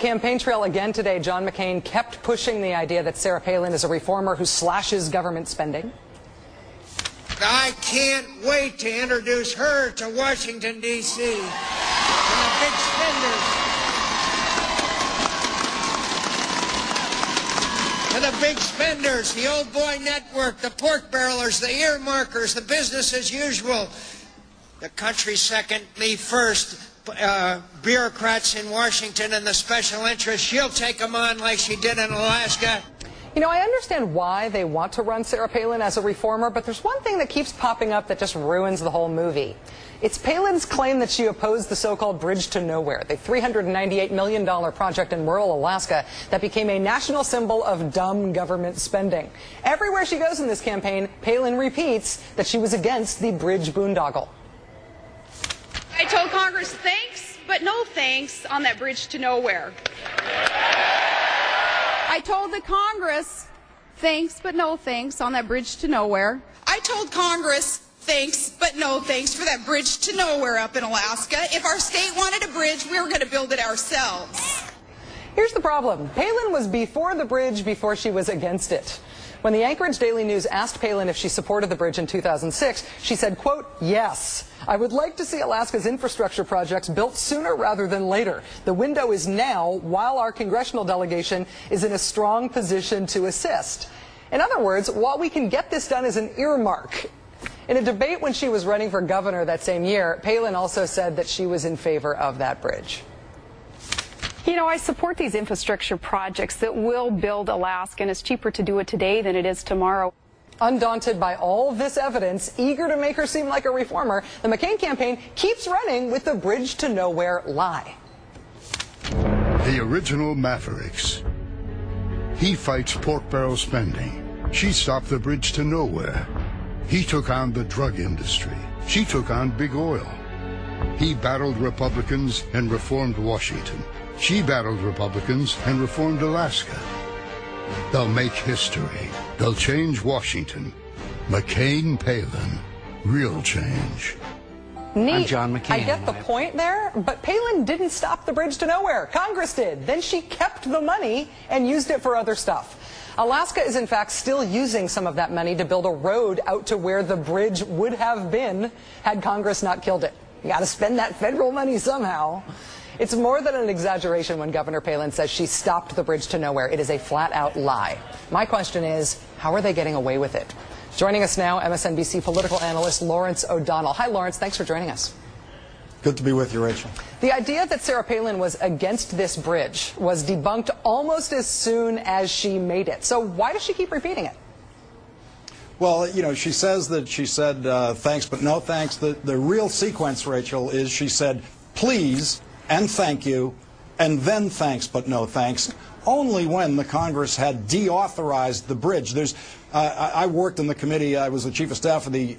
campaign trail again today, John McCain kept pushing the idea that Sarah Palin is a reformer who slashes government spending. I can't wait to introduce her to Washington, D.C. and the big spenders. To the big spenders, the old boy network, the pork barrelers, the earmarkers, the business as usual. The country second, me first. Bureaucrats in Washington and the special interests, she'll take them on like she did in Alaska. You know, I understand why they want to run Sarah Palin as a reformer, but there's one thing that keeps popping up that just ruins the whole movie. It's Palin's claim that she opposed the so-called Bridge to Nowhere, the $398 million project in rural Alaska that became a national symbol of dumb government spending. Everywhere she goes in this campaign, Palin repeats that she was against the bridge boondoggle. I told Congress thanks, but no thanks on that bridge to nowhere. I told the Congress thanks, but no thanks on that bridge to nowhere. I told Congress thanks, but no thanks for that bridge to nowhere up in Alaska. If our state wanted a bridge, we were going to build it ourselves. Here's the problem. Palin was before the bridge before she was against it. When the Anchorage Daily News asked Palin if she supported the bridge in 2006, she said, quote, "Yes, I would like to see Alaska's infrastructure projects built sooner rather than later. The window is now, while our congressional delegation is in a strong position to assist." In other words, while we can get this done as an earmark. In a debate when she was running for governor that same year, Palin also said that she was in favor of that bridge. You know, I support these infrastructure projects that will build Alaska, and it's cheaper to do it today than it is tomorrow. Undaunted by all this evidence, eager to make her seem like a reformer, the McCain campaign keeps running with the bridge to nowhere lie. The original Mavericks. He fights pork barrel spending. She stopped the bridge to nowhere. He took on the drug industry. She took on big oil. He battled Republicans and reformed Washington. She battled Republicans and reformed Alaska. They'll make history. They'll change Washington. McCain, Palin, real change. Neat. I'm John McCain. I get the point there, but Palin didn't stop the bridge to nowhere. Congress did. Then she kept the money and used it for other stuff. Alaska is in fact still using some of that money to build a road out to where the bridge would have been had Congress not killed it. You got to spend that federal money somehow. It's more than an exaggeration when Governor Palin says she stopped the bridge to nowhere. It is a flat-out lie. My question is, how are they getting away with it? Joining us now, MSNBC political analyst Lawrence O'Donnell. Hi, Lawrence. Thanks for joining us. Good to be with you, Rachel. The idea that Sarah Palin was against this bridge was debunked almost as soon as she made it. So why does she keep repeating it? Well, you know, she says that she said thanks, but no thanks. The real sequence, Rachel, is she said please and thank you, and then thanks, but no thanks, only when the Congress had deauthorized the bridge. I worked in the committee. I was the chief of staff of the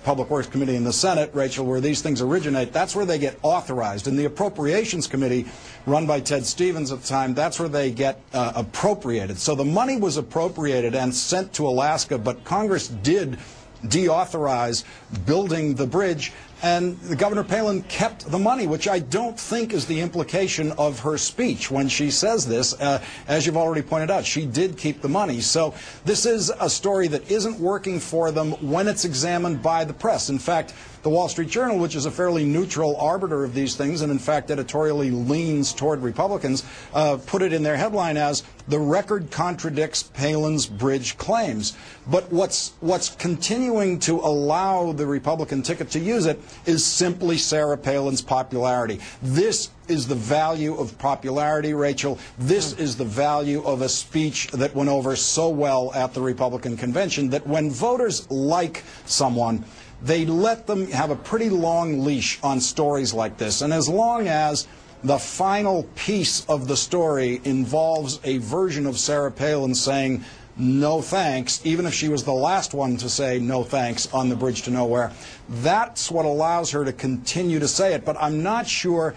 Public Works Committee in the Senate, Rachel, where these things originate. That's where they get authorized. In the Appropriations Committee, run by Ted Stevens at the time, that's where they get appropriated. So the money was appropriated and sent to Alaska, but Congress did deauthorize building the bridge, and the Governor Palin kept the money, which I don't think is the implication of her speech when she says this. As you've already pointed out, she did keep the money. So this is a story that isn't working for them when it's examined by the press. In fact, the Wall Street Journal, which is a fairly neutral arbiter of these things and in fact editorially leans toward Republicans, put it in their headline as "The record contradicts Palin's bridge claims." But what's continuing to allow the Republican ticket to use it is simply Sarah Palin's popularity. This is the value of popularity, Rachel. This is the value of a speech that went over so well at the Republican convention that when voters like someone, they let them have a pretty long leash on stories like this. And as long as the final piece of the story involves a version of Sarah Palin saying no thanks, even if she was the last one to say no thanks on the bridge to nowhere, that's what allows her to continue to say it. But I'm not sure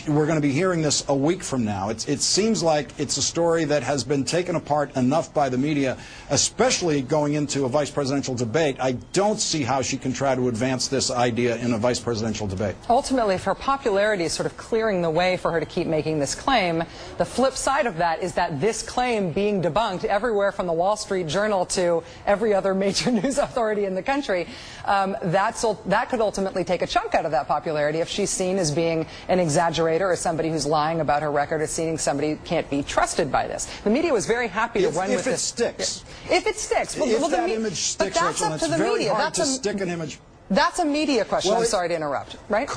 we're going to be hearing this a week from now. It seems like it's a story that has been taken apart enough by the media, especially going into a vice presidential debate. I don't see how she can try to advance this idea in a vice presidential debate. Ultimately, if her popularity is sort of clearing the way for her to keep making this claim, the flip side of that is that this claim being debunked everywhere from the Wall Street Journal to every other major news authority in the country, that could ultimately take a chunk out of that popularity if she's seen as being an exaggerator or somebody who's lying about her record, or seeing somebody who can't be trusted by this. The media was very happy to run with this. If it sticks. If it sticks. Well, if that image sticks, Rachel, it's very hard to stick an image. That's a media question. I'm sorry to interrupt, right?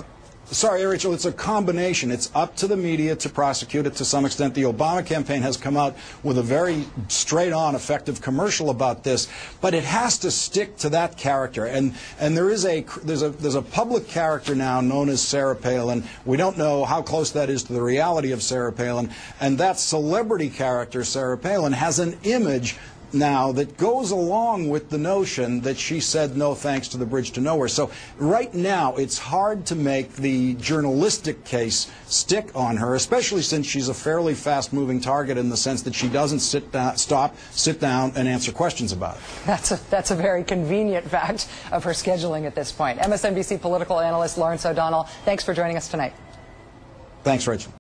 Sorry, Rachel, it's a combination. It's up to the media to prosecute it to some extent. The Obama campaign has come out with a very straight-on, effective commercial about this, but it has to stick to that character. And there's a public character now known as Sarah Palin. We don't know how close that is to the reality of Sarah Palin. And that celebrity character, Sarah Palin, has an image now that goes along with the notion that she said no thanks to the bridge to nowhere. So right now it's hard to make the journalistic case stick on her, especially since she's a fairly fast-moving target in the sense that she doesn't sit down and answer questions about it. That's a very convenient fact of her scheduling at this point. MSNBC political analyst Lawrence O'Donnell, thanks for joining us tonight. Thanks, Rachel.